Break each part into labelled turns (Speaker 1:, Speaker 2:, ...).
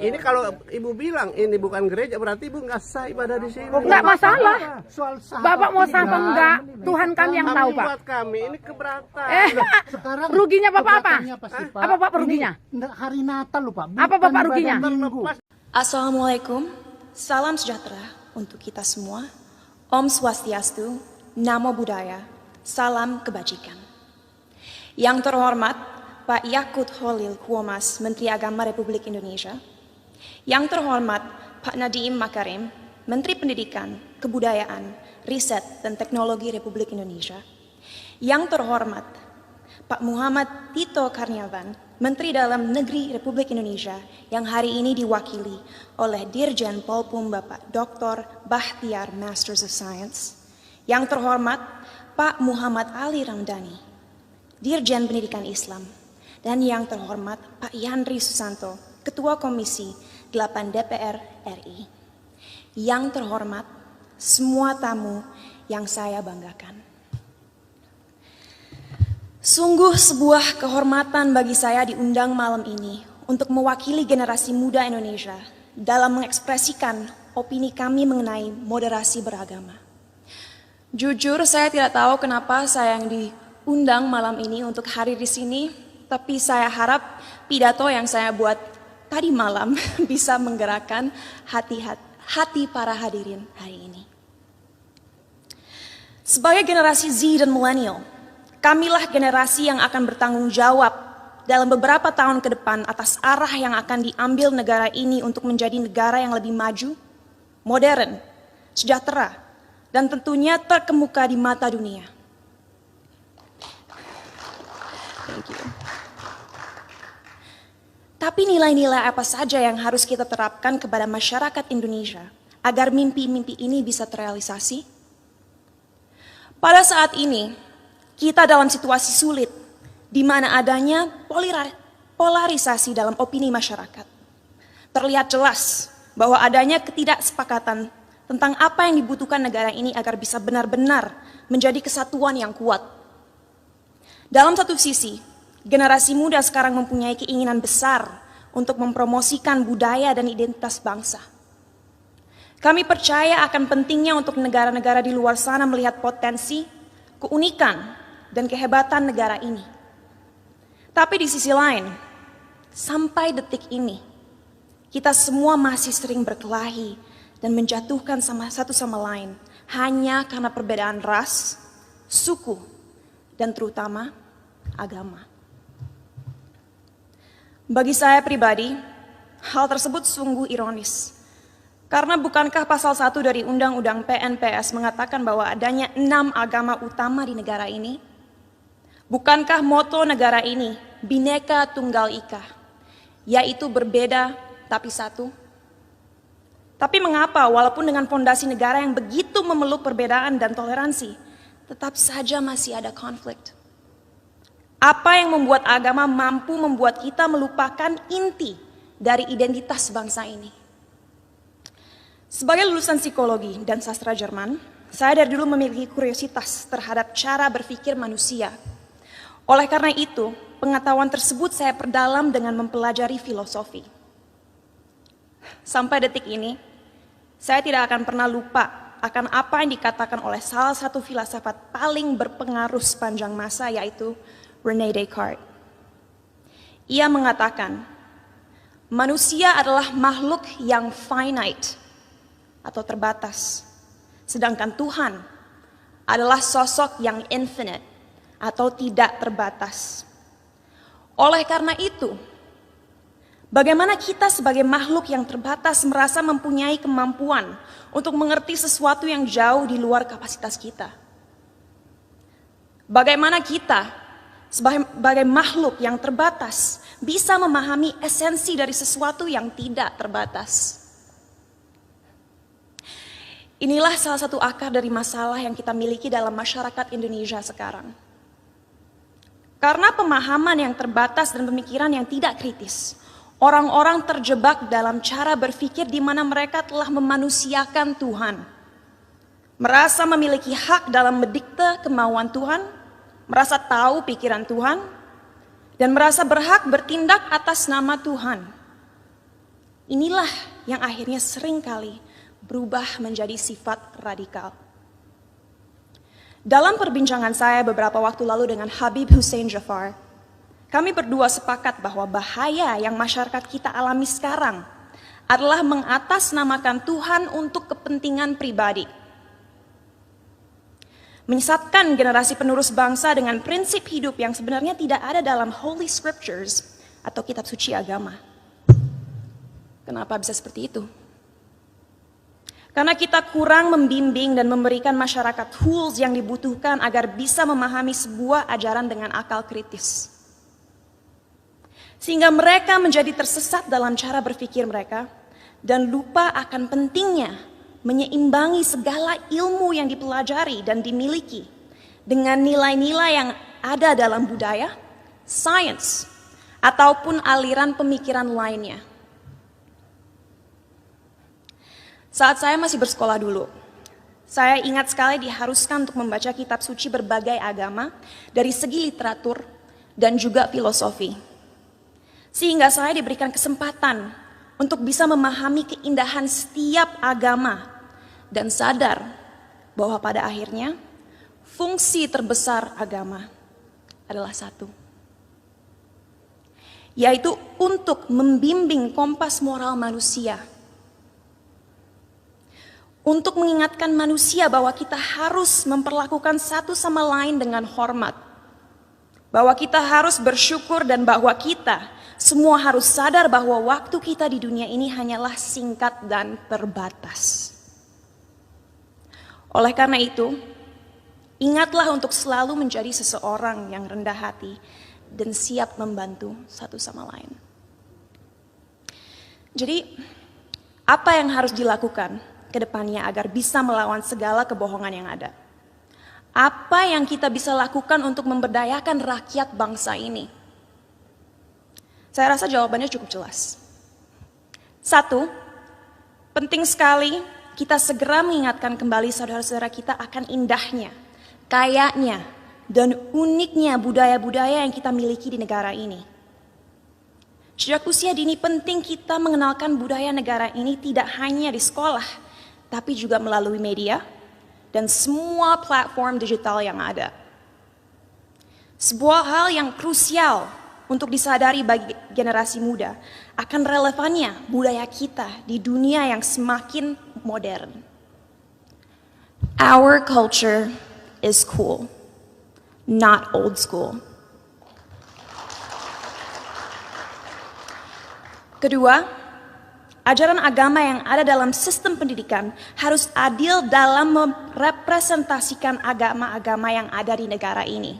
Speaker 1: Ini kalau ibu bilang ini bukan gereja, berarti ibu nggak sah ibadah di sini.
Speaker 2: Enggak masalah. Bapak mau sah apa enggak? Tuhan kami yang tahu, Pak.
Speaker 1: Buat kami ini keberatan.
Speaker 3: Sekarang
Speaker 2: ruginya Bapak apa?
Speaker 3: pasti, Pak,
Speaker 2: Apa Bapak ruginya?
Speaker 3: ini hari Natal loh, Pak.
Speaker 2: Apa
Speaker 3: Bukan
Speaker 2: Bapak ruginya?
Speaker 3: ibadah Minggu.
Speaker 4: Assalamualaikum, salam sejahtera untuk kita semua. Om Swastiastu, Namo Buddhaya, salam kebajikan. Yang terhormat Pak Yakut Holil Huomas, Menteri Agama Republik Indonesia. Yang terhormat Pak Nadiem Makarim, Menteri Pendidikan, Kebudayaan, Riset dan Teknologi Republik Indonesia. Yang terhormat Pak Muhammad Tito Karnavian, Menteri Dalam Negeri Republik Indonesia, yang hari ini diwakili oleh Dirjen Polpum Bapak Dr. Bahtiar Masters of Science. Yang terhormat Pak Muhammad Ali Ramdhani, Dirjen Pendidikan Islam. Dan yang terhormat Pak Yandri Susanto, Ketua Komisi 8 DPR RI. Yang terhormat semua tamu yang saya banggakan. Sungguh sebuah kehormatan bagi saya diundang malam ini untuk mewakili generasi muda Indonesia dalam mengekspresikan opini kami mengenai moderasi beragama. Jujur saya tidak tahu kenapa saya yang diundang malam ini untuk hadir di sini, tapi saya harap pidato yang saya buat tadi malam bisa menggerakkan hati para hadirin hari ini. Sebagai generasi Z dan milenial, kamilah generasi yang akan bertanggung jawab dalam beberapa tahun ke depan atas arah yang akan diambil negara ini untuk menjadi negara yang lebih maju, modern, sejahtera, dan tentunya terkemuka di mata dunia. Thank you. Tapi nilai-nilai apa saja yang harus kita terapkan kepada masyarakat Indonesia agar mimpi-mimpi ini bisa terrealisasi? Pada saat ini, kita dalam situasi sulit, di mana adanya polarisasi dalam opini masyarakat. Terlihat jelas bahwa adanya ketidaksepakatan tentang apa yang dibutuhkan negara ini agar bisa benar-benar menjadi kesatuan yang kuat. Dalam satu sisi, generasi muda sekarang mempunyai keinginan besar untuk mempromosikan budaya dan identitas bangsa. Kami percaya akan pentingnya untuk negara-negara di luar sana melihat potensi, keunikan, dan kehebatan negara ini. Tapi di sisi lain, sampai detik ini, kita semua masih sering berkelahi dan menjatuhkan satu sama lain hanya karena perbedaan ras, suku, dan terutama agama. Bagi saya pribadi, hal tersebut sungguh ironis. Karena bukankah pasal 1 dari Undang-Undang PNPS mengatakan bahwa adanya 6 agama utama di negara ini? Bukankah moto negara ini, Bhinneka Tunggal Ika, yaitu berbeda tapi satu? Tapi mengapa walaupun dengan fondasi negara yang begitu memeluk perbedaan dan toleransi, tetap saja masih ada konflik? Apa yang membuat agama mampu membuat kita melupakan inti dari identitas bangsa ini? Sebagai lulusan psikologi dan sastra Jerman, saya dari dulu memiliki kuriositas terhadap cara berpikir manusia. Oleh karena itu, pengetahuan tersebut saya perdalam dengan mempelajari filosofi. Sampai detik ini, saya tidak akan pernah lupa akan apa yang dikatakan oleh salah satu filsafat paling berpengaruh sepanjang masa, yaitu René Descartes. Ia mengatakan, manusia adalah makhluk yang finite atau terbatas, sedangkan Tuhan adalah sosok yang infinite atau tidak terbatas. Oleh karena itu, bagaimana kita sebagai makhluk yang terbatas merasa mempunyai kemampuan untuk mengerti sesuatu yang jauh di luar kapasitas kita? Bagaimana kita sebagai makhluk yang terbatas bisa memahami esensi dari sesuatu yang tidak terbatas? Inilah salah satu akar dari masalah yang kita miliki dalam masyarakat Indonesia sekarang. Karena pemahaman yang terbatas dan pemikiran yang tidak kritis, orang-orang terjebak dalam cara berpikir di mana mereka telah memanusiakan Tuhan. Merasa memiliki hak dalam mendikte kemauan Tuhan, merasa tahu pikiran Tuhan, dan merasa berhak bertindak atas nama Tuhan. inilah yang akhirnya seringkali berubah menjadi sifat radikal. Dalam perbincangan saya beberapa waktu lalu dengan Habib Hussein Jafar, kami berdua sepakat bahwa bahaya yang masyarakat kita alami sekarang adalah mengatasnamakan Tuhan untuk kepentingan pribadi. Menyesatkan generasi penerus bangsa dengan prinsip hidup yang sebenarnya tidak ada dalam Holy Scriptures atau kitab suci agama. Kenapa bisa seperti itu? Karena kita kurang membimbing dan memberikan masyarakat tools yang dibutuhkan agar bisa memahami sebuah ajaran dengan akal kritis. Sehingga mereka menjadi tersesat dalam cara berpikir mereka dan lupa akan pentingnya menyeimbangi segala ilmu yang dipelajari dan dimiliki dengan nilai-nilai yang ada dalam budaya, sains, ataupun aliran pemikiran lainnya. Saat saya masih bersekolah dulu, saya ingat sekali diharuskan untuk membaca kitab suci berbagai agama dari segi literatur dan juga filosofi. Sehingga saya diberikan kesempatan untuk bisa memahami keindahan setiap agama dan sadar bahwa pada akhirnya fungsi terbesar agama adalah satu, yaitu untuk membimbing kompas moral manusia, untuk mengingatkan manusia bahwa kita harus memperlakukan satu sama lain dengan hormat, bahwa kita harus bersyukur dan bahwa kita semua harus sadar bahwa waktu kita di dunia ini hanyalah singkat dan terbatas. Oleh karena itu, ingatlah untuk selalu menjadi seseorang yang rendah hati dan siap membantu satu sama lain. Jadi, apa yang harus dilakukan ke depannya agar bisa melawan segala kebohongan yang ada? Apa yang kita bisa lakukan untuk memberdayakan rakyat bangsa ini? Saya rasa jawabannya cukup jelas. Satu, penting sekali kita segera mengingatkan kembali saudara-saudara kita akan indahnya, kayanya, dan uniknya budaya-budaya yang kita miliki di negara ini. Sejak usia dini penting kita mengenalkan budaya negara ini tidak hanya di sekolah, tapi juga melalui media dan semua platform digital yang ada. Sebuah hal yang krusial untuk disadari bagi generasi muda akan relevannya budaya kita di dunia yang semakin modern. Our culture is cool, not old school. Kedua, ajaran agama yang ada dalam sistem pendidikan harus adil dalam merepresentasikan agama-agama yang ada di negara ini.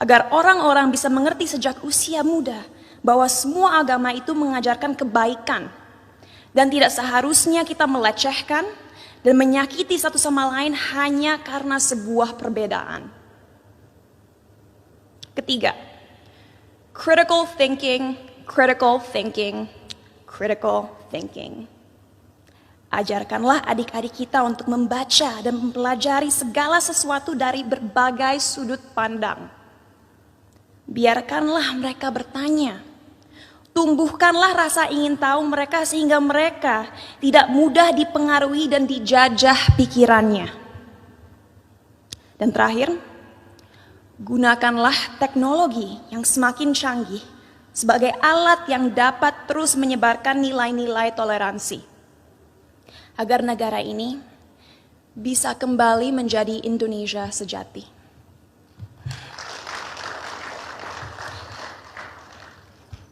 Speaker 4: Agar orang-orang bisa mengerti sejak usia muda bahwa semua agama itu mengajarkan kebaikan dan tidak seharusnya kita melecehkan dan menyakiti satu sama lain hanya karena sebuah perbedaan. Ketiga, critical thinking, critical thinking, critical thinking. Ajarkanlah adik-adik kita untuk membaca dan mempelajari segala sesuatu dari berbagai sudut pandang. Biarkanlah mereka bertanya. Tumbuhkanlah rasa ingin tahu mereka sehingga mereka tidak mudah dipengaruhi dan dijajah pikirannya. Dan terakhir, gunakanlah teknologi yang semakin canggih sebagai alat yang dapat terus menyebarkan nilai-nilai toleransi. Agar negara ini bisa kembali menjadi Indonesia sejati.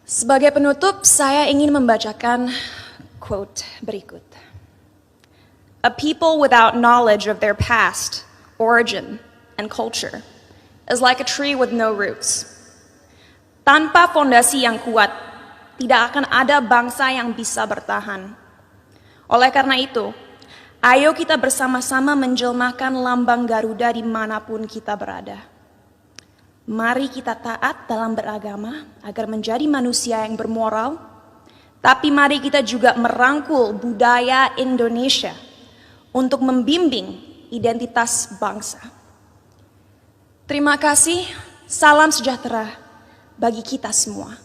Speaker 4: Sebagai penutup, saya ingin membacakan quote berikut. A people without knowledge of their past, origin, and culture is like a tree with no roots. Tanpa fondasi yang kuat, tidak akan ada bangsa yang bisa bertahan. Oleh karena itu, ayo kita bersama-sama menjelmakan lambang Garuda dimanapun kita berada. Mari kita taat dalam beragama agar menjadi manusia yang bermoral, tapi mari kita juga merangkul budaya Indonesia untuk membimbing identitas bangsa. Terima kasih, salam sejahtera bagi kita semua.